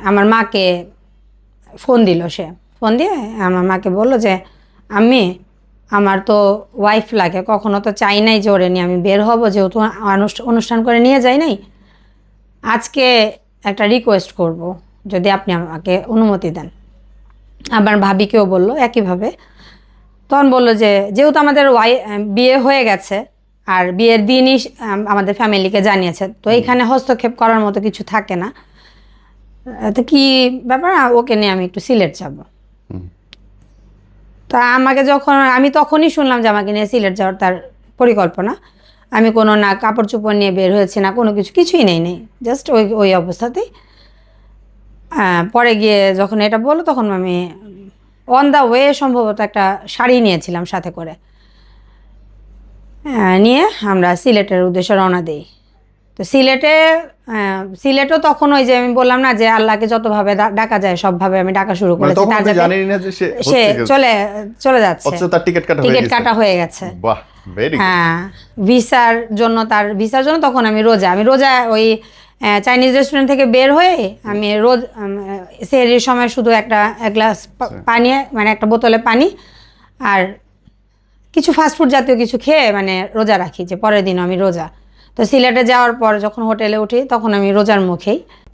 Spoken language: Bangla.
আমার মাকে ফোন দিল, সে ফোন দিয়ে আমার মাকে বললো যে আমার তো ওয়াইফ লাগে, কখনো তো চাই নাই যে ওরে নিয়ে আমি বের হব, যেহেতু অনুষ্ঠান করে নিয়ে যাই নাই, আজকে একটা রিকোয়েস্ট করব, যদি আপনি আমাকে অনুমতি দেন। আমার ভাবিকেও বললো একইভাবে। তখন বললো যে যেহেতু আমাদের বিয়ে হয়ে গেছে আর বিয়ের দিনই আমাদের ফ্যামিলিকে জানিয়েছে, তো এইখানে হস্তক্ষেপ করার মতো কিছু থাকে না, তো কি ব্যাপার, ওকে নিয়ে আমি একটু সিলেট যাব। তা আমাকে যখন আমি তখনই শুনলাম যে আমাকে নিয়ে সিলেট যাওয়ার তার পরিকল্পনা, আমি কোনো না কাপড় চোপড় নিয়ে বের হয়েছি না, কোনো কিছুই নেই, জাস্ট ওই অবস্থাতেই পরে গিয়ে যখন এটা বললো তখন আমি অন দ্য ওয়ে সম্ভবত একটা শাড়ি নিয়েছিলাম সাথে করে, নিয়ে আমরা সিলেটের উদ্দেশ্যে রওনা দিই। তো সিলেটও তখন ওই যে আমি বললাম না যে আল্লাহকে যতভাবে ডাকা যায় সবভাবে আমি ডাকা শুরু করেছি, তার যাতে সে চলে যাচ্ছে, তার টিকিট কাটা হয়ে গেছে। বাহ, ভেরি গুড। হ্যাঁ, ভিসার জন্য তখন আমি রোজা ওই চাইনিজ রেস্টুরেন্ট থেকে বের হয়ে আমি সেহরির সময় শুধু এক গ্লাস পানি, মানে একটা বোতলে পানি আর কিছু ফাস্টফুড জাতীয় কিছু খেয়ে মানে রোজা রাখি, যে পরের দিন আমি রোজা। তো সিলেটে যাওয়ার পর যখন হোটেলে উঠি তখন আমি রোজার মুখেই